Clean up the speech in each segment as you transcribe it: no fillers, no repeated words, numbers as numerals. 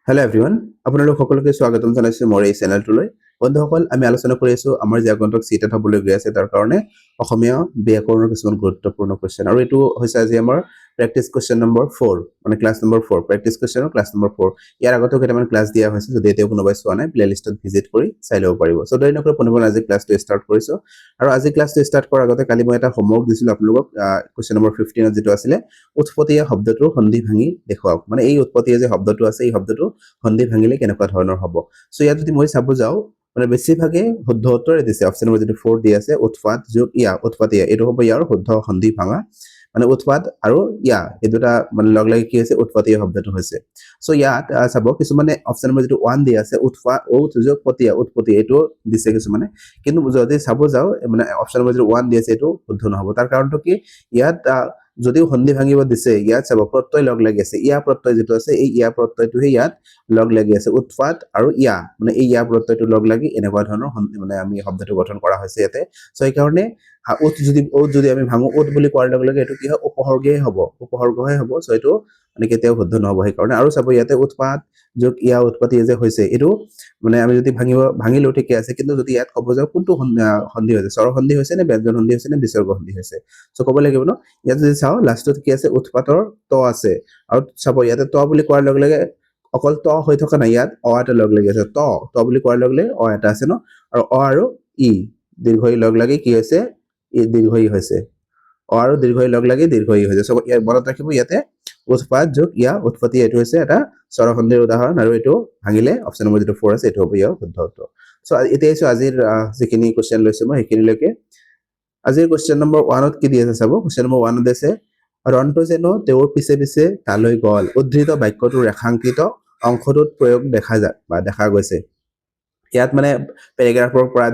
Hello' everyone, আপোনালোক সকলোকে স্বাগতম জনাইছোঁ মোৰ এই চেনেলটোলৈ। বন্ধুসকল, আমি আলোচনা কৰি আছোঁ আমাৰ যে আগন্তুক চিটেট হ'বলৈ গৈ আছে তাৰ কাৰণে অসমীয়া ব্যাকৰণৰ কিছুমান গুৰুত্বপূৰ্ণ কুৱেশ্যন, আৰু এইটো হৈছে আজি আমাৰ প্ৰেক্টিচ কুৱেশ্যন নম্বৰ 4, মানে ক্লাছ নম্বৰ 4, প্ৰেক্টিচ কুৱেশ্যনৰ ক্লাছ নম্বৰ 4। ইয়াৰ আগতেও কেইটামান ক্লাছ দিয়া হৈছে, যদি এতিয়াও কোনোবাই চোৱা নাই প্লেলিষ্টত ভিজিট কৰি চাই ল'ব পাৰিব। চ' দেৰি নকৰি পুনৰ আজি ক্লাছটো ষ্টাৰ্ট কৰিছোঁ। আৰু আজি ক্লাছটো ষ্টাৰ্ট কৰাৰ আগতে কালি মই এটা হোমৱৰ্ক দিছিলোঁ আপোনালোকক, কুৱেশ্যন নম্বৰ 15 যিটো আছিলে, উৎপতীয়া শব্দটোৰ সন্ধি ভাঙি দেখুৱাওক। মানে এই উৎপতীয়া যে শব্দটো আছে, এই শব্দটো সন্ধি ভাঙিলে কেনেকুৱা ধৰণৰ হ'ব। চ' ইয়াত যদি মই চাব যাওঁ, মানে বেছিভাগে শুদ্ধ উত্তৰে দিছে। অপশ্যন নম্বৰ যিটো 4 দি আছে, উৎপাত যোগ ইয়া, উৎপতীয়া, এইটো হ'ব ইয়াৰ শুদ্ধ সন্ধি ভাঙা। মানে উৎপাত আৰু ইয়া এই দুটা মানে লগ লাগি কি হৈছে, উৎপতীয়া শব্দটো হৈছে। চ' ইয়াত চাব, কিছুমানে অপশ্যন নম্বৰ যিটো 1 দি আছে, উৎ যোগ পতীয়া, উৎপতীয়া, এইটো দিছে কিছুমানে। কিন্তু যদি চাব যাওঁ, মানে অপশ্যন নম্বৰ যিটো 1 দি আছে এইটো শুদ্ধ নহ'ব। তাৰ কাৰণটো কি, ইয়াত যদিও সন্ধি ভাঙিব দিছে, ইয়াত চাব প্ৰত্যয় লগ লাগি আছে। ইয়া প্ৰত্যয় যিটো আছে, এই ইয়া প্ৰত্যয়টোহে ইয়াত লগ লাগি আছে। উৎপাত আৰু ইয়া, মানে এই ইয়া প্ৰত্যয়টো লগ লাগি এনেকুৱা ধৰণৰ মানে আমি শব্দটো গঠন কৰা হৈছে ইয়াতে। চ' সেইকাৰণে উৎ যদি আমি ভাঙো, উৎ বুলি কোৱাৰ লগে লগে এইটো কি হয়, উপসৰ্গহে হ'ব, উপসৰ্গহে হ'ব। চ' এইটো মানে কেতিয়াও শুদ্ধ নহ'ব। সেইকাৰণে আৰু চাব, ইয়াতে উৎপাত যোগ ইয়া উৎপত্তি যে হৈছে, এইটো মানে আমি যদি ভাঙিলো ঠিকে আছে, কিন্তু যদি ইয়াত ক'ব যাওঁ কোনটো সন্ধি হৈছে, স্বৰ সন্ধি হৈছে নে ব্যঞ্জন সন্ধি হৈছে নে বিসৰ্গ সন্ধি হৈছে, চ' ক'ব লাগিব ন। ইয়াত যদি চাওঁ, লাষ্টত কি আছে, উৎপাতৰ ত আছে। আৰু চাব, ইয়াতে ত বুলি কোৱাৰ লগে লগে অকল ত হৈ থকা নাই, ইয়াত অ এটা লগ লাগি আছে। ত বুলি কোৱাৰ লগে লগে অ এটা আছে ন, আৰু অ আৰু ই দীৰ্ঘ ই লগ লাগি কি হৈছে, ই দীৰ্ঘ ই হৈছে। অ আৰু দীৰ্ঘ ই লগ লাগি দীৰ্ঘ ই হৈছে। চ' ইয়াত মনত ৰাখিব, ইয়াতে উৎপাত যোগ ইয়া উৎপত্তি, এইটো হৈছে এটা স্বৰসন্ধিৰ উদাহৰণ, আৰু এইটো ভাঙিলে অপশ্যন নম্বৰ যিটো 4 আছে এইটো হ'ব ইয়াৰ শুদ্ধ উত্তৰ। চ' এতিয়া আহিছো আজিৰ যিখিনি কুৱেশ্যন লৈছো মই সেইখিনিলৈকে। আজিৰ কুৱেশ্যন নম্বৰ 1ত কি দি আছে চাব। কুৱেশ্যন নম্বৰ 1ত আছে, ৰন্টু যেন তেওঁৰ পিছে পিছে তালৈ গ'ল। উদ্ধৃত বাক্যটোৰ ৰেখাংকিত অংশটোত প্ৰয়োগ দেখা গৈছে। ইয়াত মানে পেৰেগ্ৰাফৰ পৰা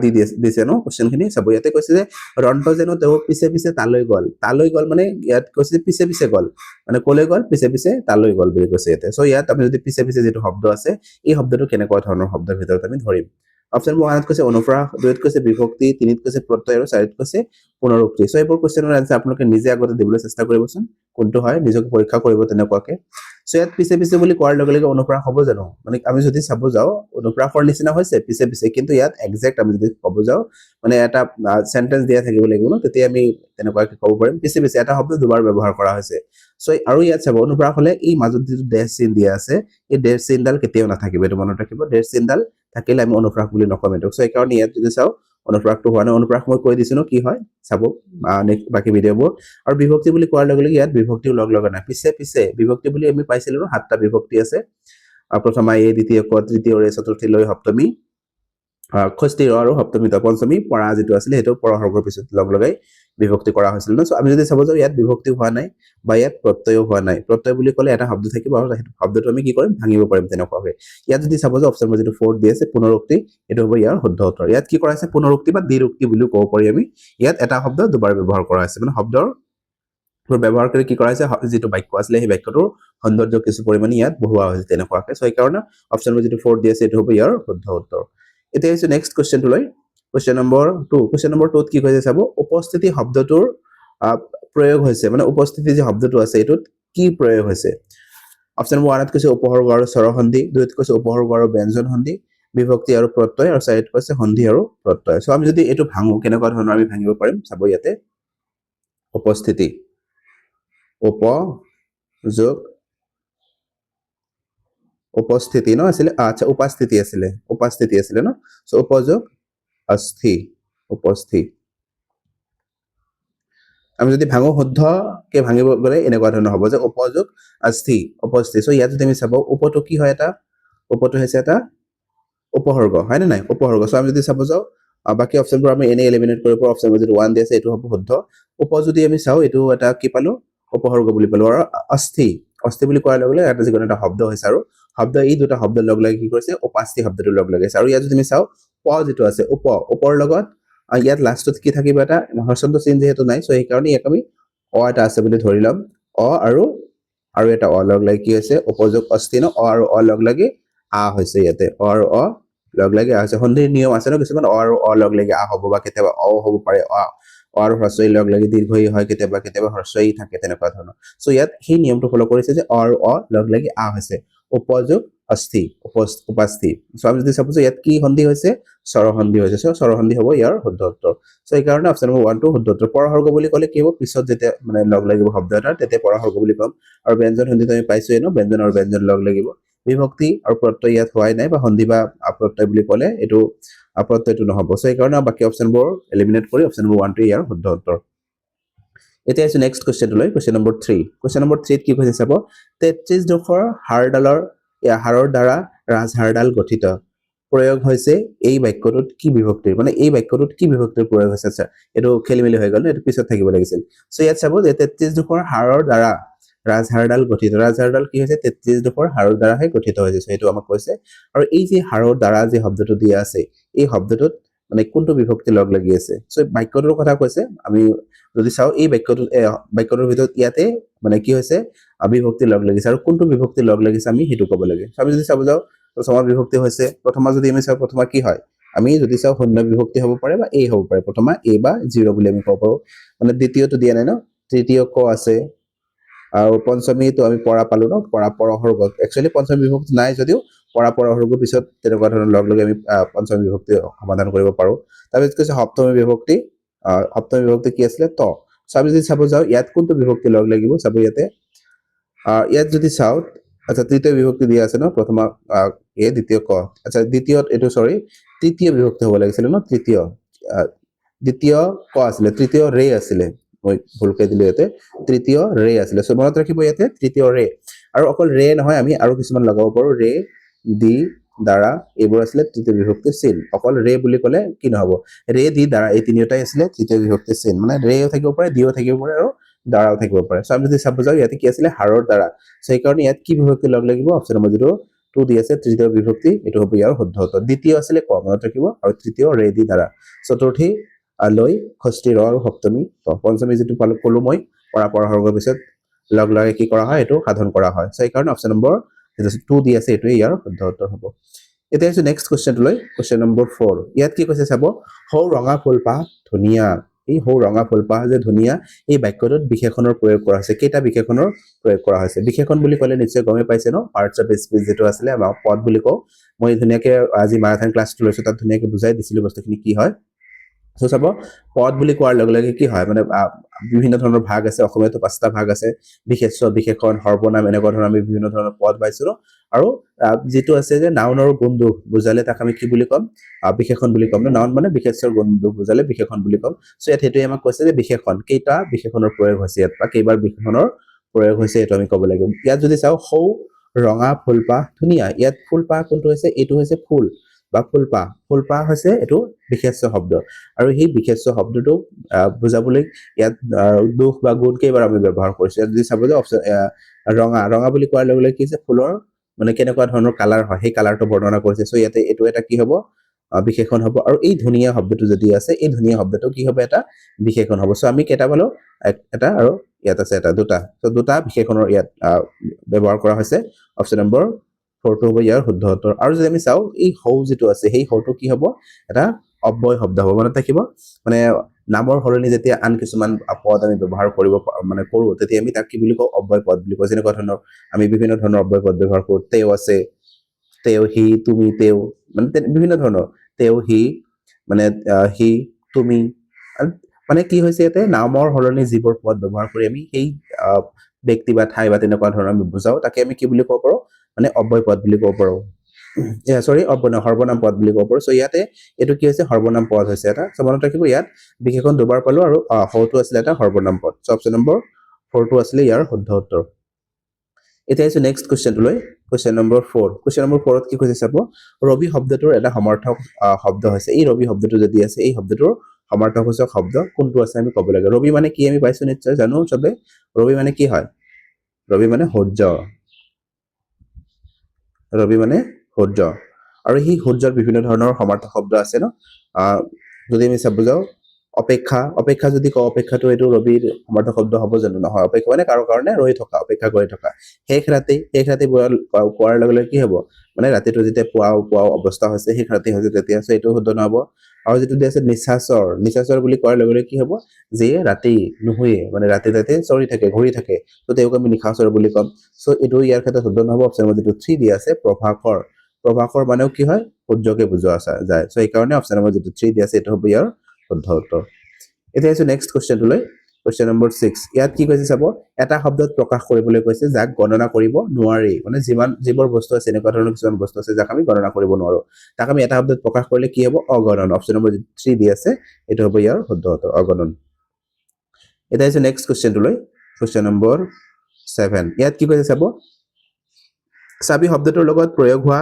দিছে ন কুৱেশ্যন খিনি। চাব, ইয়াতে কৈছে যে ৰন্টু যেন তেওঁৰ পিছে পিছে তালৈ গ'ল। তালৈ গ'ল মানে ইয়াত কৈছে পিছে পিছে গ'ল, মানে কলৈ গ'ল, পিছে পিছে তালৈ গ'ল বুলি কৈছে ইয়াতে। চ' ইয়াত আমি যদি পিছে পিছে যিটো শব্দ আছে, এই শব্দটো কেনেকুৱা ধৰণৰ শব্দৰ ভিতৰত আমি ধৰিম। অপশ্যন 1ত কৈছে অনুপ্ৰাস, 2ত কৈছে বিভক্তি, 3ত কৈছে প্ৰত্যয়, আৰু 4ত কৈছে পুনৰুক্তি। চ' এইবোৰ কুৱেশ্যনৰ এনচাৰ আপোনালোকে নিজে আগতে দিবলৈ চেষ্টা কৰিবচোন, কোনটো হয় নিজকে পৰীক্ষা কৰিব তেনেকুৱাকে। চ' ইয়াত পিছে পিছে বুলি কোৱাৰ লগে লগে অনুপ্ৰাস হ'ব জানো? মানে আমি যদি চাব যাওঁ, অনুপ্ৰাসৰ নিচিনা হৈছে পিছে পিছে, কিন্তু ইয়াত একজেক্ট আমি যদি ক'ব যাওঁ, মানে এটা চেণ্টেন্স দিয়া থাকিব লাগিব ন, তেতিয়া আমি তেনেকুৱাকে ক'ব পাৰিম পিছে পিছে এটা শব্দ দুবাৰ ব্যৱহাৰ কৰা হৈছে। চ' আৰু ইয়াত চাব, অনুপ্ৰাস হ'লে এই মাজত যিটো ডেছ চিন দিয়া আছে, এই ডেছ চিনডাল কেতিয়াও নাথাকিব, এইটো মনত ৰাখিব। ডেছ চিনডাল থাকিলে আমি অনুপ্ৰাস বুলি নকম এইটো। চ' সেইকাৰণে ইয়াত যদি চাওঁ, অনুপ্ৰাসটো হোৱা নাই। অনুপ্ৰাস মই কৈ দিছো ন কি হয়, চাব বাকী ভিডিঅ'বোৰ। আৰু বিভক্তি বুলি কোৱাৰ লগে লগে ইয়াত বিভক্তিও লগ লগা নাই। পিছে পিছে বিভক্তি বুলি আমি পাইছিলো ন, 7টা বিভক্তি আছে। প্ৰথমা এ, দ্বিতীয় ক, তৃতীয় ৰে, চতুৰ্থী লৈ, সপ্তমী ষষ্ঠী ৰ, আৰু সপ্তমী ত, পঞ্চমী পৰা যিটো আছিলে সেইটো পৰসৰ্গৰ পিছত লগ লগাই বিভক্তি কৰা হৈছিল ন। চ' আমি যদি চাব যাওঁ, ইয়াত বিভক্তি হোৱা নাই বা ইয়াত প্ৰত্যয়ো হোৱা নাই। প্ৰত্যয় বুলি ক'লে এটা শব্দ থাকিব, আৰু সেইটো শব্দটো আমি কি কৰিম, ভাঙিব পাৰিম তেনেকুৱাকৈ। ইয়াত যদি চাব যাওঁ, অপশ্যন যিটো 4 দি আছে, পুনৰুক্তি, এইটো হ'ব ইয়াৰ শুদ্ধ উত্তৰ। ইয়াত কি কৰা হৈছে, পুনৰুক্তি বা দ্বিৰুক্তি বুলিও ক'ব পাৰি আমি। ইয়াত এটা শব্দ দুবাৰ ব্যৱহাৰ কৰা হৈছে, মানে শব্দৰ ব্যৱহাৰ কৰি কি কৰা হৈছে, যিটো বাক্য আছিলে সেই বাক্যটোৰ সৌন্দৰ্য কিছু পৰিমাণে ইয়াত বঢ়োৱা হৈছে তেনেকুৱাকে। চ' সেইকাৰণে অপশ্যন যিটো 4 দি আছে এইটো হ'ব ইয়াৰ শুদ্ধ উত্তৰ। এতিয়া আহিছো নেক্সট কুৱেশ্যনটোলৈ। Question number 2। কুৱেশ্যন নম্বৰ 2ত কি কৈছে চাব, উপস্থিতি শব্দটোৰ প্ৰয়োগ হৈছে, মানে উপস্থিতি যে শব্দটো আছে এইটোত কি প্ৰয়োগ হৈছে। অপশ্যন নম্বৰ 1ত কৈছে উপসৰ্গ আৰু স্বৰসন্ধি, 2ত কৈছে উপসৰ্গ আৰু ব্যঞ্জন সন্ধি, বিভক্তি আৰু প্ৰত্যয়, আৰু 4ত কৈছে সন্ধি আৰু প্ৰত্যয়। চ' আমি যদি এইটো ভাঙো, কেনেকুৱা ধৰণৰ আমি ভাঙিব পাৰিম চাব। ইয়াতে উপস্থিতি, উপ যোগ উপস্থিতি ন আছিলে, আচ্ছা উপস্থিতি আছিলে ন। চ' উপযোগ অস্থি, উপস্থি। আমি যদি ভাঙো, শুদ্ধকে ভাঙিব গ'লে এনেকুৱা ধৰণৰ হ'ব যে উপযোগ অস্থি, উপস্থি। চ' ইয়াত যদি আমি চাব, উপটো কি হয়, উপটো হৈছে এটা উপসৰ্গ, হয় নে নাই, উপসৰ্গ। চ' আমি যদি চাব যাওঁ, বাকী অপশ্যনবোৰ আমি এনেই এলিমিনেট কৰিব পাৰোঁ। অপশ্যন যিটো 1 দি আছে এইটো হ'ব শুদ্ধ। উপ যদি আমি চাওঁ, এইটো এটা কি পালো, উপসৰ্গ বুলি পালো। আৰু অস্থি, অস্থি বুলি কোৱাৰ লগে লগে এটা যিকোনো এটা শব্দ হৈছে, আৰু শব্দ এই দুটা শব্দ লগ লাগি কি কৰিছে, উপাস্থি শব্দটো লগ লাগাইছে। আৰু ইয়াত যদি আমি চাওঁ, প যিটো আছে, উপৰ লগত ইয়াত লাষ্টত কি থাকিব, এটা হৰ্ষন্ত চিন যিহেতু নাই, চ' সেইকাৰণে ইয়াক আমি অ এটা আছে বুলি ধৰি ল'ম। অ আৰু এটা অ লগ লাগি কি হৈছে, উপযোগ অস্থি ন, অ আৰু অ লগ লাগি আ হৈছে। ইয়াতে অ আৰু অ লগ লাগি আ হৈছে। সন্ধিৰ নিয়ম আছে ন কিছুমান, অ আৰু অ লগ লাগি আ হ'ব, বা কেতিয়াবা অ হ'ব পাৰে, অ আৰু হ্ৰস্ব ই লগ লাগি দীৰ্ঘ ই হয়, কেতিয়াবা হ্ৰস্ব ই থাকে, তেনেকুৱা ধৰণৰ। চ' ইয়াত সেই নিয়মটো ফল' কৰিছে যে অ আৰু অ লগ লাগি আ হৈছে, উপযোগ অস্থি উপাস্থি সো আমি যদি চাবো ইয়াত কি সন্ধি হৈছে স্বৰসন্ধি হৈছে সো স্বৰসন্ধি হ'ব ইয়াৰ শুদ্ধ উত্তৰ সো এই কাৰণে অপচন নম্বৰ 1 টো শুদ্ধ উত্তৰ পৰহৰ্গ বুলি ক'লে কি হ'ব পিছত যেতিয়া মানে লগ লাগিব শব্দ এটা তেতিয়া পৰহৰ্গ বুলি ক'ম আৰু ব্যঞ্জন সন্ধিত আমি পাইছোৱে ন ব্যঞ্জন আৰু ব্যঞ্জন লগ লাগিব বিভক্তি আৰু প্ৰত্যয় ইয়াত হোৱাই নাই বা সন্ধি বা প্ৰত্যয় বুলি ক'লে এইটো প্ৰত্যয়টো নহ'ব সো এই কাৰণে বাকি অপচনবোৰ এলিমিনেট কৰি অপচন নম্বৰ 1 টো ইয়াৰ শুদ্ধ উত্তৰ এতিয়া আছে নেক্সট কোৱেশ্চনলৈ কোৱেশ্চন নম্বৰ 3 কোৱেশ্চন নম্বৰ 3 কি কৈছে চাব 33 ডোখৰ হাড়ৰ দ্বাৰা ৰাজহাড়ডাল গঠিত প্ৰয়োগ হৈছে এই বাক্যটোত কি বিভক্তিৰ মানে এই বাক্যটোত কি বিভক্তিৰ প্ৰয়োগ হৈছে স্যাৰ এটো খেলিমেলি হৈ গ'ল এটো পিছত থাকিব লাগিছিল সো ইয়াত চাব যে 33 ডোখৰ হাড়ৰ দ্বাৰা ৰাজহাড়ডাল গঠিত ৰাজহাড়ডাল কি হৈছে 33 ডোখৰ হাড়ৰ দ্বাৰাহে গঠিত হৈছে সেইটো আমাক কৈছে আৰু এই যে হাড়ৰ দ্বাৰা যে শব্দটো দিয়া আছে এই শব্দটোত মানে কোনটো বিভক্তি লগ লাগি আছে সো বাক্যটোৰ কথা কৈছে আমি যদি চাও এই বাক্যটোৰ ভিতৰত ইয়াতে মানে কি হৈছে বিভক্তি লগ লাগিছে আৰু কোনটো বিভক্তি লগ লাগিছে আমি হেতু ক'ব লাগে আমি যদি চাব যাও প্ৰথমা বিভক্তি হৈছে প্ৰথমা যদি আমি চাও প্ৰথমা কি হয় আমি যদি চাও শূন্য বিভক্তি হ'ব পাৰে বা এ হ'ব পাৰে প্ৰথমা এ বা 0 বুলি আমি ক'ব পাৰো মানে দ্বিতীয়টো দিয়া নাই ন তৃতীয় ক আছে আৰু পঞ্চমীটো আমি পৰা পালো ন পৰা পৰহৰ্গ একচুয়ালি পঞ্চম বিভক্তি নাই যদিও পৰা পৰহৰ্গ পিছত তেনেকুৱা ধৰণৰ লগ লগে আমি পঞ্চম বিভক্তি সমাধান কৰিব পাৰো তাৰপিছত কৈছে সপ্তমী বিভক্তি কি আছিলে ত সো আমি যদি চাব যাও ইয়াত কোনটো বিভক্তি লগ লাগিব চাব ইয়াত যদি চাও আচ্ছা তৃতীয় বিভক্তি দিয়া আছে ন প্ৰথমা এ দ্বিতীয় ক আচ্ছা দ্বিতীয়ত এটো সৰি তৃতীয় বিভক্তি হ'ব লাগিছিল ন দ্বিতীয় ক আছিলে তৃতীয় ৰে আছিলে মই ভুলকৈ দিলো ইয়াতে তৃতীয় ৰে আছিলে সো মনত ৰাখিব ইয়াতে তৃতীয় ৰে আৰু অকল ৰে নহয় আমি আৰু কিছুমান লগাব পাৰো ৰে দি দ্বাৰা এইবোৰ আছিলে তৃতীয় বিভক্তি চিন অকল ৰে বুলি ক'লে কি নহব ৰে দি দ্বাৰা এই তিনিটাই আছিলে তৃতীয় বিভক্তি চিন মানে ৰেও থাকিব পাৰে দিও থাকিব পাৰে আৰু দ্বাৰাও থাকিব পাৰে সো আমি যদি চাব যাও ইয়াতে কি আছিলে হাড়ৰ দ্বাৰা সো এই কাৰণে ইয়াত কি বিভক্তি লগ লাগিব অপচন নম্বৰ 2 দি আছে তৃতীয় বিভক্তি এটো হ'ব ইয়াৰ শুদ্ধ উত্তৰ দ্বিতীয় আছিলে ক মনত ৰাখিব আৰু তৃতীয় ৰে দি দ্বাৰা চতুৰ্থী লৈ ষষ্ঠী ৰ আৰু সপ্তমী পঞ্চমী যেটো ক'লো মই পৰা পৰহৰ্গৰ পিছত লগ লাগে কি কৰা হয় এটো সাধন কৰা হয় সো এই কাৰণে অপচন নম্বৰ 2 দি আছে এটো ইয়াৰ শুদ্ধ উত্তৰ হ'ব এতিয়া আছে নেক্সট কোৱেশ্চনলৈ কোৱেশ্চন নম্বৰ 4 ইয়াত কি কৈছে চাব হৌ ৰঙা ফুলপাহ ধুনিয়া এই হৌ ৰঙা ফুলপাহ যে ধুনিয়া এই বাক্যটোত বিশেষণৰ প্ৰয়োগ কৰা হৈছে কেইটা বিশেষণৰ প্ৰয়োগ কৰা হৈছে বিশেষণ বুলি ক'লে নিশ্চয় গমে পাইছে ন পাৰ্টস অফ স্পীচ যেটো আছিলে আমাৰ পদ বুলি কও মই ধুনিয়াকে আজি মাৰাথান ক্লাছটো লৈছো তাত ধুনিয়াকে বুজাই দিছিলো বস্তুখিনি কি হয় সো চাব পদ বুলি কোৱাৰ লগে লগে কি হয় মানে বিভিন্ন ধৰণৰ ভাগ আছে অসমীয়াটো 5টা ভাগ আছে বিশেষ্য বিশেষণ সৰ্বনাম এনেকুৱা ধৰণৰ আমি বিভিন্ন ধৰণৰ পদ পাইছো আৰু যেটো আছে যে নাউন আৰু গুণদোষ বুজালে তাক আমি কি বুলি কম বিশেষণ বুলি কম নাউন মানে বিশেষ্যৰ গুণদোষ বুজালে বিশেষণ বুলি কম সো ইয়াত হেতুই আমাক কৈছে যে বিশেষণ কেইটা বিশেষণৰ প্ৰয়োগ হৈছে ইয়াত বা কেইবাৰ বিশেষণৰ প্ৰয়োগ হৈছে এটো আমি ক'ব লাগিব ইয়াত যদি চাও হৌ ৰঙা ফুলপাহ ধুনিয়া ইয়াত ফুলপাহ কোনটো হৈছে এটো হৈছে ফুল বা ফুলপাহ হৈছে এটো বিশেষ্য শব্দ আৰু এই বিশেষ্য শব্দটো বুজাবলৈ ইয়াত দোষ বা গুণ কেইবাৰ আমি ব্যৱহাৰ কৰিছো ইয়াত যদি চাব যে অপচন ৰঙা বুলি কোৱাৰ লগে লগে কি আছে ফুলৰ মানে কেনেকুৱা ধৰণৰ কালাৰ হয় সেই কালাৰটো বৰ্ণনা কৰিছে সো ইয়াতে এটো এটা কি হ'ব বিশেষণ হ'ব আৰু এই ধুনিয়া শব্দটো যদি আছে এই ধুনিয়া শব্দটো কি হ'ব এটা বিশেষণ হ'ব সো আমি কেটা পালো এটা আৰু ইয়াত আছে এটা দুটা সো দুটা বিশেষণৰ ইয়াত ব্যৱহাৰ কৰা হৈছে অপচন নম্বৰ 4 টো হ'ব ইয়াৰ শুদ্ধ উত্তৰ আৰু যদি আমি চাও এই হৌ যেটো আছে সেই হৌটো কি হ'ব এটা অব্যয় শব্দ হ'ব মনত থাকিব মানে নামৰ হৰণি যেতিয়া আন কিছুমান পদ আমি ব্যৱহাৰ কৰিব মানে কৰো তেতিয়া আমি তাক কি বুলি কও অব্যয় পদ বুলি কও যেনেকুৱা ধৰণৰ আমি বিভিন্ন ধৰণৰ অব্যয় পদ ব্যৱহাৰ কৰো তেও আছে তেও হি তুমি তেও মানে বিভিন্ন ধৰণৰ তেও হি মানে হি তুমি মানে কি হৈছে ইয়াতে নামৰ হৰণি যিবোৰ পদ ব্যৱহাৰ কৰি আমি সেই ব্যক্তি বা ঠাই বা তেনেকুৱা ধৰণৰ আমি বুজাও তাকে আমি কি বুলি ক'ব পাৰো মানে অব্যয় পদ বুলি ক'ব পাৰো সৰ্বনাম পদ বুলি ক'ব পাৰো সো ইয়াতে এটো কি হৈছে সৰ্বনাম পদ হৈছে এটা সো মনত ৰাখিব ইয়াত বিশেষণ দুবাৰ পালো আৰু হৌটো আছিল এটা সৰ্বনাম পদ সো অপচন নম্বৰ 4 টো আছিল ইয়াৰ শুদ্ধ উত্তৰ এতিয়া আছে নেক্সট কোৱেশ্চনলৈ কোৱেশ্চন নম্বৰ 4 কোৱেশ্চন নম্বৰ 4 ত কি কৈছে চাব ৰবি শব্দটোৰ এটা সমাৰ্থক শব্দ হৈছে এই ৰবি শব্দটো যদি আছে এই শব্দটোৰ সমাৰ্থকসূচক শব্দ কোনটো আছে আমি ক'ব লাগে ৰবি মানে কি আমি পাইছো নিশ্চয় জানো সবে ৰবি মানে কি হয় ৰবি মানে সূৰ্য আৰু এই সূৰ্যৰ বিভিন্ন ধৰণৰ সমাৰ্থক শব্দ আছে ন যদি আমি চাব যাও অপেক্ষা যদি কও অপেক্ষাটো এটো ৰবিৰ সমাৰ্থক শব্দ হ'ব জানো নহয় অপেক্ষা মানে কাৰো কাৰণে ৰৈ থকা অপেক্ষা কৰি থকা শেষ ৰাতি কোৱাৰ লগে লগে কি হ'ব মানে ৰাতিটো যেতিয়া পুৱা অৱস্থা হৈছে শেষ ৰাতি হৈছে তেতিয়া এটো শুদ্ধ নহব আৰু যেটো দি আছে নিশাচৰ বুলি কোৱাৰ লগে লগে কি হ'ব যে ৰাতি নুহুয়ে মানে ৰাতি চৰি থাকে ঘূৰি থাকে তো তেওঁক আমি নিশাচৰ বুলি ক'ম সো এটো ইয়াৰ ক্ষেত্ৰত শুদ্ধ নহব অপচন নম্বৰ যেটো 3 দি আছে প্ৰভাকৰ মানেও কি হয় সূৰ্যকে বুজোৱা যায় সো এই কাৰণে অপচন নম্বৰ যেটো 3 দি আছে এটো হ'ব ইয়াৰ শুদ্ধ উত্তৰ এতিয়া আছে নেক্সট কোৱেশ্চনটো Question number 6 ইয়াত কি কৈছে চাব এটা শব্দত প্ৰকাশ কৰিবলৈ কৈছে যাক গণনা কৰিব নোৱাৰি মানে যিবোৰ বস্তু আছে এনেকুৱা ধৰণৰ কিছুমান বস্তু আছে যাক আমি গণনা কৰিব নোৱাৰো তাক আমি এটা শব্দত প্ৰকাশ কৰিলে কি হ'ব অগণন অপচন নম্বৰ 3 দি আছে এটো হ'ব ইয়াৰ শুদ্ধ উত্তৰ অগণন এটা আছে নেক্সট Question number 7 ইয়াত কি কৈছে চাব চাবি শব্দটোৰ লগত প্ৰয়োগ হোৱা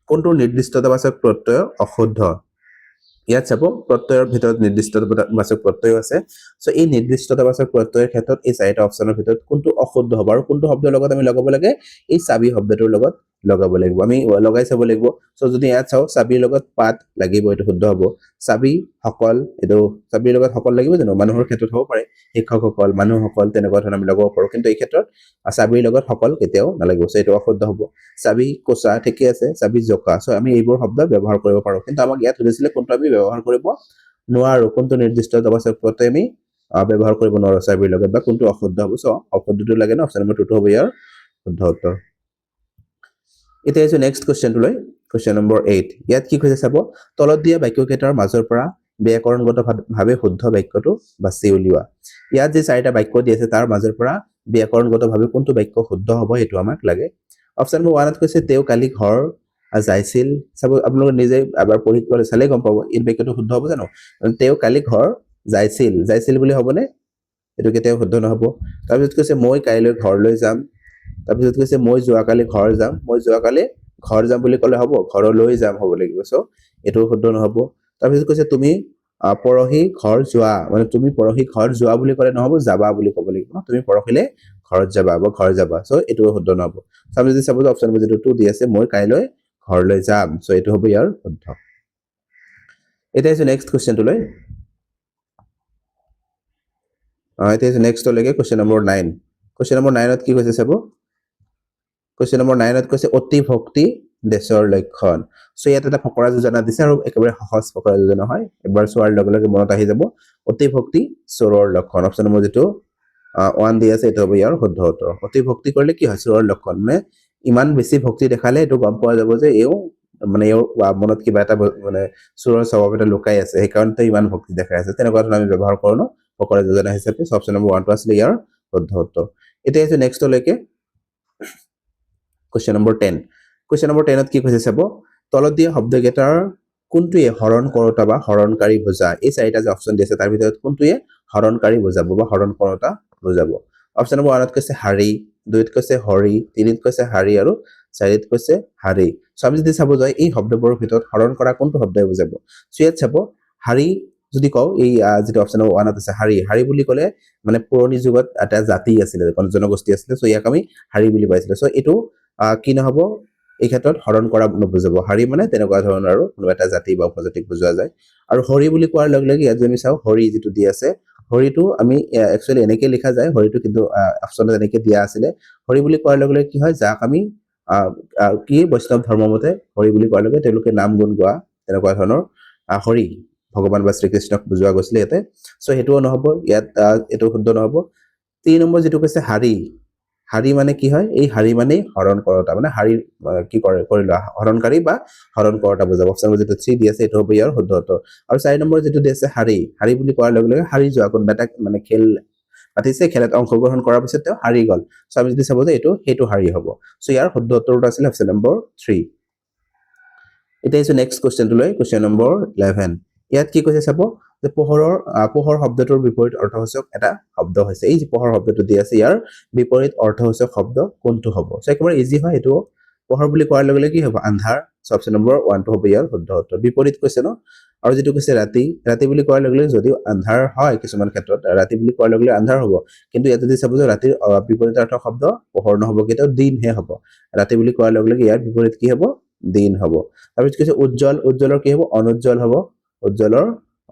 কোনটো নিৰ্দিষ্টতাবাচক প্ৰত্যয় অশুদ্ধ ইয়াত চাব প্ৰত্যয়ৰ ভিতৰত নিৰ্দিষ্টতাবাচক প্ৰত্যয় আছে সো এই নিৰ্দিষ্টতাবাচক প্ৰত্যয়ৰ ক্ষেত্ৰত এই চাৰিটা অপচনৰ ভিতৰত কোনটো অশুদ্ধ হ'ব আৰু কোনটো শব্দৰ লগত আমি লগাব লাগে এই চাবি শব্দটোৰ লগত লগাব লাগিব আমি লগাই চাব লাগিব সো যদি ইয়াত চাও চাবিৰ লগত পাত লাগিব এটো শুদ্ধ হ'ব চাবি সকল এটো চাবিৰ লগত সকল লাগিব জানো মানুহৰ ক্ষেত্ৰত হ'ব পাৰে শিক্ষকসকল মানুহসকল তেনেকুৱা ধৰণৰ আমি লগাব পাৰো কিন্তু এই ক্ষেত্ৰত চাবিৰ লগত সকল কেতিয়াও নালাগিব সো এটো অশুদ্ধ হ'ব চাবি কোচা ঠিকই আছে চাবি জকা সো আমি এইবোৰ শব্দ ব্যৱহাৰ কৰিব পাৰো কিন্তু আমাক ইয়াত সুধিছিলে কোনটো আমি ব্যৱহাৰ কৰিব নোৱাৰো কোনটো নিৰ্দিষ্টতাবাচক প্ৰত্যয় আমি ব্যৱহাৰ কৰিব নোৱাৰো চাবিৰ লগত বা কোনটো অশুদ্ধ হ'ব সো অশুদ্ধটো লাগে না অপচন নম্বৰ 2 টো হ'ব ইয়াৰ শুদ্ধ উত্তৰ এতিয়া আছে নেক্সট Question number 8 ইয়াত কি কৈছে চাব তলত দিয়া বাক্যকেইটাৰ মাজৰ পৰা ব্যাকৰণগতভাৱে শুদ্ধ বাক্যটো বাছি উলিওৱা ইয়াত যে চাৰিটা বাক্য দি আছে তাৰ মাজৰ পৰা ব্যাকৰণগতভাৱে কোনটো বাক্য শুদ্ধ হ'ব এটো আমাক লাগে অপচন নম্বৰ 1 ত কৈছে তেওঁ কালি ঘৰ যাইছিল চাব আপোনালোকে নিজে এবাৰ পঢ়ি গলে চালে গম পাব এই বাক্যটো শুদ্ধ হ'ব জানো তেওঁ কালি ঘৰ যাইছিল বুলি হ'বনে এটো কেতিয়াও শুদ্ধ নহব তাৰ পিছত কৈছে মই কাইলৈ ঘৰলৈ যাম তাৰ পিছত কৈছে মই যোৱাকালি ঘৰ যাম বুলি ক'লে হ'ব ঘৰলৈ যাম হ'ব লাগিব সো এটো শুদ্ধ নহব তাৰ পিছত কৈছে তুমি পৰহি ঘৰ যোৱা মানে তুমি পৰহি ঘৰ যোৱা বুলি ক'লে নহব যাবা বুলি ক'ব লাগিব তুমি পৰহিলে ঘৰত যাবা বা ঘৰ যাবা সো এটো শুদ্ধ নহব আমি যদি চাব অপচন নম্বৰ 2 দি আছে মই কাইলৈ ঘৰলৈ যাম সো এটো হ'ব ইয়াৰ শুদ্ধ এটা আছে নেক্সট কোৱেশ্চন টো এটা আছে নেক্সট লৈকে Question number 9 ত কি কৈছে চাব Question number 9 ত কৈছে অতি ভক্তি দেশৰ লক্ষণ সো ইয়াত এটা ফকৰা যোজনা দিছে আৰু একেবাৰে সহজ ফকৰা যোজনা হয় এবাৰ চোৱাৰ লগে লগে মনত আহি যাব অতি ভক্তি চোৰৰ লক্ষণ অপচন নম্বৰ যেটো 1 দি আছে এটো হ'ব ইয়াৰ শুদ্ধ উত্তৰ অতি ভক্তি কৰিলে কি হয় চোৰৰ লক্ষণ মানে ইমান বেছি ভক্তি দেখালে এটো গম পোৱা যাব যে এও মানে এও মনত কিবা এটা মানে চোৰৰ স্বভাৱ এটা লুকাই আছে সেই কাৰণতে ইমান ভক্তি দেখাই আছে তেনেকুৱা ধৰণৰ আমি ব্যৱহাৰ কৰো ন ফকৰা যোজনা হিচাপে অপচন নম্বৰ 1 টো আছিল ইয়াৰ শুদ্ধ উত্তৰ এতিয়া আছে নেক্সট লৈকে Question number 10 ত কি কৈছে চাব তলত দিয়া শব্দকেইটাৰ কোনটোৱে হৰণ কৰোতা বা হৰণকাৰী বুজায় এই চাৰিটা যে অপচন দিছে তাৰ ভিতৰত কোনটোৱে হৰণকাৰী বুজাব বা হৰণ কৰোতা বুজাব অপচন নম্বৰ 1 ত কৈছে হাৰি 2 ত কৈছে হৰি 3 ত কৈছে হাৰি আৰু 4 ত কৈছে হাৰি সো আমি যদি চাব যায় এই শব্দবোৰৰ ভিতৰত হৰণ কৰা কোনটো শব্দই বুজাব সো ইয়াত চাব হাৰি যদি কও এই যেটো অপচন নম্বৰ 1 ত আছে হাৰি বুলি ক'লে মানে পুৰণি যুগত এটা জাতি আছিল কোন জনগোষ্ঠী আছিল সো ইয়াক আমি হাৰি বুলি পাইছিলো সো এটো কি নহব এই ক্ষেত্ৰত হৰণ কৰা বুজাব হাৰি মানে তেনেকুৱা ধৰণৰ আৰু কোনো এটা জাতি বা উপজাতিক বুজোৱা যায় আৰু হৰি বুলি কোৱাৰ লগে লগে ইয়াত যদি চাও হৰি যেটো দি আছে হৰিটো আমি একচুয়ালি এনেকৈ লিখা যায় হৰিটো কিন্তু অপচনত এনেকৈ দিয়া আছিল হৰি বুলি কোৱাৰ লগে লগে কি হয় যাক আমি কি বৈষ্ণৱ ধৰ্মমতে হৰি বুলি কোৱাৰ লগে তেওঁলোকে নাম গুণ গোৱা তেনেকুৱা ধৰণৰ হৰি ভগৱান বা শ্ৰীকৃষ্ণক বুজোৱা গৈছিল ইয়াতে সো হেতুও নহব ইয়াত এটো শুদ্ধ নহব 3 নম্বৰ যেটো কৈছে হাৰি মানে কি হয় এই হাৰি মানে হৰণ কৰতা মানে হাৰি কি কৰিলা হৰণকাৰী বা হৰণ কৰতা বুজাব অপচন নম্বৰ যেটো 3 দি আছে এটো হ'ব ইয়াৰ শুদ্ধ উত্তৰ আৰু 4 নম্বৰ যেটো দি আছে হাৰি বুলি কোৱাৰ লগে লগে হাৰি যোৱা কোনটা মানে খেল পাতিছে খেলত অংশগ্ৰহণ কৰাৰ পিছত তেওঁ হাৰি গল সো আমি যদি চাব যে হেতু হাৰি হ'ব সো ইয়াৰ শুদ্ধ উত্তৰটো আছিল অপচন নম্বৰ 3 এটা আছে নেক্সট Question টো Question number 11 ইয়াত কি কৈছে চাব যে পোহৰ শব্দটোৰ বিপৰীত অৰ্থসূচক এটা শব্দ হৈছে এই যে পোহৰ শব্দটো দি আছে ইয়াৰ বিপৰীত অৰ্থসূচক শব্দ কোনটো হ'ব সো একেবাৰে ইজি হয় এটো পোহৰ বুলি কোৱাৰ লগে লগে কি হ'ব আন্ধাৰ অপচন নম্বৰ 1 টো হ'ব ইয়াৰ শুদ্ধ উত্তৰ বিপৰীত কৈছে ন আৰু যেটো কৈছে ৰাতি বুলি কোৱাৰ লগে লগে যদিও আন্ধাৰ হয় কিছুমান ক্ষেত্ৰত ৰাতি বুলি কোৱাৰ লগে লগে আন্ধাৰ হ'ব কিন্তু ইয়াত যদি চাব যে ৰাতিৰ বিপৰীতাৰ্থ শব্দ পোহৰ নহব কেতিয়াও দিন হে হ'ব ৰাতি বুলি কোৱাৰ লগে লগে ইয়াৰ বিপৰীত কি হ'ব দিন হ'ব আৰু যেটো কৈছে উজ্জ্বলৰ কি হ'ব অনুজ্জ্বল হ'ব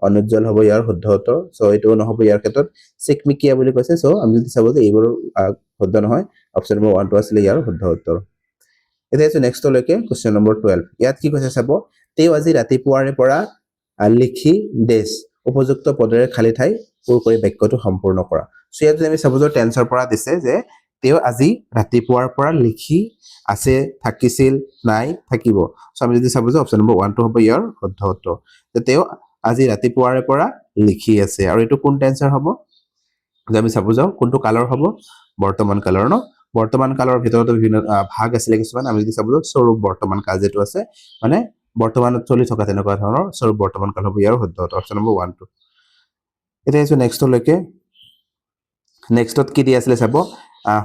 অনুজ্জ্বল হ'ব ইয়াৰ শুদ্ধ উত্তৰ সো এটো নহব ইয়াৰ ক্ষেত্ৰত চিকমিকিয়া বুলি কৈছে সো আমি যদি চাব যে এইবোৰ শুদ্ধ নহয় অপচন নম্বৰ 1 টো আছিল ইয়াৰ শুদ্ধ উত্তৰ এতিয়া আছে নেক্সট লৈকে Question number 12 ইয়াত কি কৈছে চাব তেও আজি ৰাতিপুৱাৰে পৰা লিখি ডেছ উপযুক্ত পদেৰে খালী ঠাই পূৰ কৰি বাক্যটো সম্পূৰ্ণ কৰা সো ইয়াত যদি আমি চাব যাওঁ টেন্সৰ পৰা দিছে যে তেওঁ আজি ৰাতিপুৱাৰ পৰা লিখি আছে থাকিছিল নাই থাকিব সো আমি যদি চাব যাওঁ অপচন নম্বৰ 1 টো হ'ব ইয়াৰ শুদ্ধ উত্তৰ যে তেওঁ আজি ৰাতিপুৱাৰে পৰা লিখি আছে আৰু এটো কোন টেন্সৰ হ'ব যে আমি চাব যাওঁ কোনটো কালৰ হ'ব বৰ্তমান কালৰ ন বৰ্তমান কালৰ ভিতৰত বিভিন্ন ভাগ আছে কিছুমান আমি যদি চাব যাওঁ স্বৰূপ বৰ্তমান কাল যেটো আছে মানে বৰ্তমানত চলি থকা তেনেকুৱা ধৰণৰ স্বৰূপ বৰ্তমান কাল হ'ব ইয়াৰ শুদ্ধ উত্তৰ অপচন নম্বৰ 1 টো এতিয়া আছে নেক্সট লৈকে নেক্সটত কি দি আছিল চাব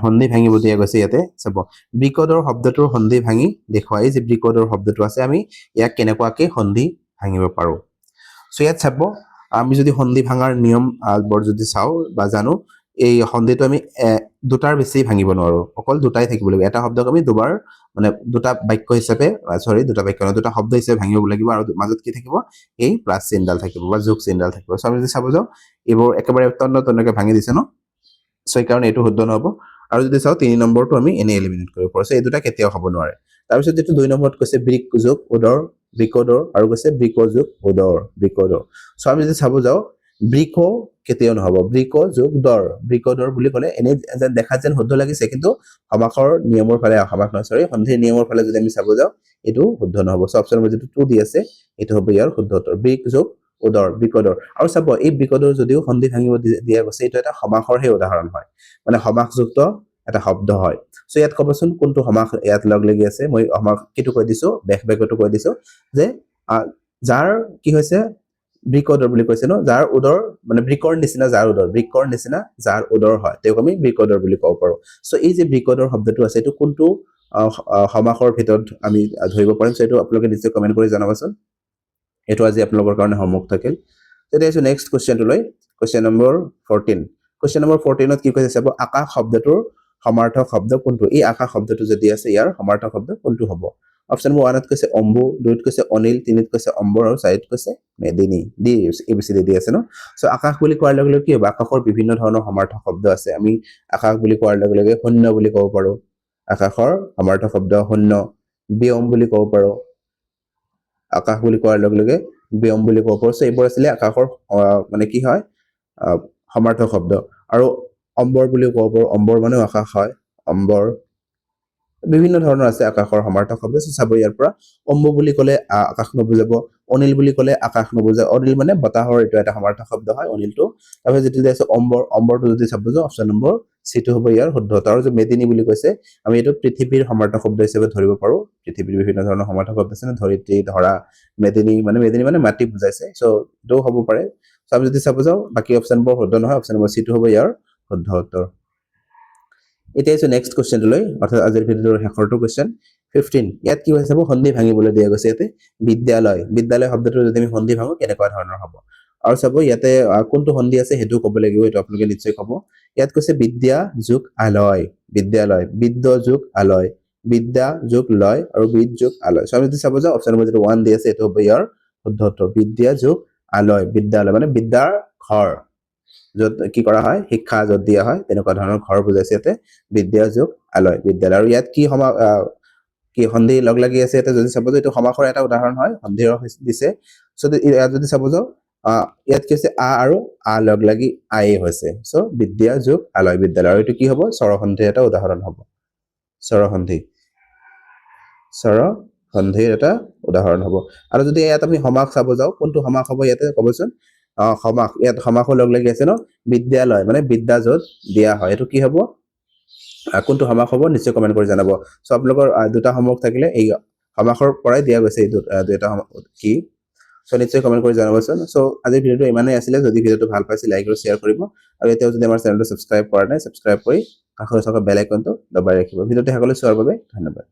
সন্ধি ভাঙিব দিয়া গৈছে ইয়াতে চাব ব্ৰিকডৰ শব্দটোৰ সন্ধি ভাঙি দেখুৱাই যে ব্ৰিকডৰ শব্দটো আছে আমি ইয়াক কেনেকুৱাকৈ সন্ধি ভাঙিব পাৰো সো ইয়াত চাব আমি যদি সন্ধি ভাঙাৰ নিয়ম বৰ যদি চাও বা জানো এই সন্ধিটো আমি দুটাৰ বেছি ভাঙিব নোৱাৰো অকল দুটাই থাকিব লাগিব এটা শব্দক আমি দুবাৰ মানে দুটা বাক্য হিচাপে দুটা বাক্য নহয় দুটা শব্দ হিচাপে ভাঙিব লাগিব আৰু মাজত কি থাকিব এই প্লাস চিহ্নডাল থাকিব বা যোগ চিহ্নডাল থাকিব সো আমি যদি চাব যাও এইবোৰ একেবাৰে তন্নতন্নকৈ ভাঙি দিছে ন সো এই কাৰণে এটো শুদ্ধ নহব আৰু যদি চাও 3 নম্বৰটো আমি এনে এলিমিনেট কৰিব পাৰো সো এই দুটা কেতিয়াও হ'ব নোৱাৰে তাৰ পিছত যেটো 2 নম্বৰত কৈছে ব্ৰিক যোগ উদৰ ব্ৰিকডৰ আৰু কৈছে ব্ৰিক যোগ উদৰ ব্ৰিকডৰ সো আমি যদি চাব যাও ব্ৰিকো কেতিয়াও নহব ব্ৰিকো যোগ দৰ ব্ৰিকডৰ বুলি ক'লে এনে দেখা যেন শুদ্ধ লাগিছে কিন্তু সমাসৰ নিয়মৰ ফালে সমাস নহয় সৰি সন্ধিৰ নিয়মৰ ফালে যদি আমি চাব যাও এটো শুদ্ধ নহব সো অপচন নম্বৰ যেটো 2 দি আছে এটো হ'ব ইয়াৰ শুদ্ধ উত্তৰ ব্ৰিক যোগ উদৰ ব্ৰিকডৰ আৰু চাব এই ব্ৰিকডৰ যদিও সন্ধি ভাঙিব দিয়া গৈছে এটো এটা সমাসৰহে উদাহৰণ হয় মানে সমাসযুক্ত এটা শব্দ হয় সো ইয়াত কবচোন কোনটো সমাস ইয়াত লগ লাগি আছে মই সমাস কিটো কৈ দিছো বেকটো কৈ দিছো যে যাৰ কি হৈছে ব্ৰিকডৰ বুলি কৈছে ন যাৰ উদৰ মানে ব্ৰিকৰ নিচিনা যাৰ উদৰ ব্ৰিকৰ নিচিনা যাৰ উদৰ হয় তেওঁক আমি ব্ৰিকডৰ বুলি ক'ব পাৰো সো এই যে ব্ৰিকডৰ শব্দটো আছে এটো কোনটো সমাসৰ ভিতৰত আমি ধৰিব পাৰিম সো এটো আপোনালোকে নিশ্চয় কমেন্ট কৰি জনাবচোন এটো আজি আপোনালোকৰ কাৰণে হোমৱৰ্ক থাকিল তেতিয়া আছে নেক্সট কোৱেশ্চনটো লৈ কোৱেশ্চন নম্বৰ 14 কোৱেশ্চন নম্বৰ 14 ত কি কৈছে চাব আকাশ শব্দটোৰ সমাৰ্থক শব্দ কোনটো এই আকাশ শব্দটো যদি আছে ইয়াৰ সমাৰ্থক শব্দ কোনটো হ'ব অপচন নম্বৰ 1 ত কৈছে অম্বু 2 ত কৈছে অনিল 3 ত কৈছে অম্বৰ আৰু 4 ত কৈছে মেদিনী ডি এবিসিডি দি আছে ন সো আকাশ বুলি কোৱাৰ লগে লগে কি হ'ব আকাশৰ বিভিন্ন ধৰণৰ সমাৰ্থক শব্দ আছে আমি আকাশ বুলি কোৱাৰ লগে লগে শূন্য বুলি ক'ব পাৰো আকাশৰ সমাৰ্থক শব্দ শূন্য ব্যোম বুলি ক'ব পাৰো আকাশ বুলি কোৱাৰ লগে লগে ব্যোম বুলি ক'ব পাৰো সো এইবোৰ আছিল আকাশৰ মানে কি হয় সমাৰ্থক শব্দ আৰু অম্বৰ বুলি ক'ব পাৰো অম্বৰ মানে আকাশ হয় অম্বৰ বিভিন্ন ধৰণৰ আছে আকাশৰ সমাৰ্থক শব্দ চাব ইয়াৰ পৰা অম্বু বুলি ক'লে আকাশ নবুজাব অনিল বুলি ক'লে আকাশ নবুজায় অনিল মানে বতাহৰ এটো এটা সমাৰ্থক শব্দ হয় অনিলটো তাৰপিছত যেতিয়া আছে অম্বৰটো যদি চাব যাও অপচন নম্বৰ সি টো হ'ব ইয়াৰ শুদ্ধ উত্তৰ আৰু যে মেদিনী বুলি কৈছে আমি এটো পৃথিৱীৰ সমাৰ্থক শব্দ হিচাপে ধৰিব পাৰো পৃথিৱীৰ বিভিন্ন ধৰণৰ সমাৰ্থক শব্দ আছে ধৰিত্ৰী ধৰা মেদিনী মানে মাটি বুজাইছে সো এটো হ'ব পাৰে সো আমি যদি চাব যাও বাকি অপচনবোৰ শুদ্ধ নহয় অপচন নম্বৰ সি টো হ'ব ইয়াৰ শুদ্ধ উত্তৰ এতিয়া আছে নেক্সট কোৱেশ্চনটো লৈ অৰ্থাৎ আজিৰ ভিডিঅৰ শেষৰটো কোৱেশ্চন 15 ইয়াত কি হৈছে সন্ধি ভাঙিবলৈ দিয়া গৈছে ইয়াতে বিদ্যালয় শব্দটো যদি আমি সন্ধি ভাঙো কেনেকুৱা ধৰণৰ হ'ব আৰু চাব ইয়াতে কোনটো সন্ধি আছে হেতু ক'ব লাগিব এটো আপোনালোকে নিশ্চয় ক'ব ইয়াত কৈছে বিদ্যা যোগ আলয় বিদ্যালয় বিদ্য যোগ আলয় বিদ্যা যোগ লয় আৰু বিদ যোগ আলয় সো আমি যদি চাব যাও অপচন নম্বৰ যেটো 1 দি আছে এটো হ'ব ইয়াৰ শুদ্ধ উত্তৰ বিদ্যা যোগ আলয় বিদ্যালয় মানে বিদ্যাৰ ঘৰ যত কি কৰা হয় শিক্ষা যত দিয়া হয় তেনেকুৱা ধৰণৰ ঘৰ বুজাইছে ইয়াতে বিদ্যা যোগ আলয় বিদ্যালয় আৰু ইয়াত কি সন্ধি লগ লাগি আছে এটা যদি চাব যাও এটো সমাসৰ এটা উদাহৰণ হয় সন্ধিৰ দিছে সো ইয়াত যদি চাব যাও ইয়াত কি আছে আৰু লগ লাগি আই হৈছে সো বিদ্যা যোগ আলয় বিদ্যালয় আৰু এটো কি হ'ব স্বৰসন্ধিৰ এটা উদাহৰণ হ'ব স্বৰসন্ধিৰ এটা উদাহৰণ হ'ব আৰু যদি ইয়াত আমি সমাস চাব যাও কোনটো সমাস হ'ব ইয়াতে ক'বচোন সমাস ইয়াত সমাসৰ লগ লাগি আছে ন বিদ্যালয় মানে বিদ্যা যত দিয়া হয় এটো কি হ'ব কোনটো সমাস হ'ব নিশ্চয় কমেন্ট কৰি জনাব সো আপোনালোকৰ দুটা হোমৱৰ্ক থাকিলে এই সমাসৰ পৰাই দিয়া গৈছে এই দুটা কি সো নিশ্চয় কমেন্ট কৰি জনাবচোন সো আজিৰ ভিডিঅটো ইমানেই আছিল যদি ভিডিঅটো ভাল পাইছে লাইক আৰু শেয়াৰ কৰিব আৰু এতিয়াও যদি আমাৰ চেনেলটো সাবস্ক্ৰাইব কৰা নাই সাবস্ক্ৰাইব কৰি কাষত থকা বেল আইকনটো দবাই ৰাখিব ভিডিঅটো সকলোৱে চোৱাৰ বাবে ধন্যবাদ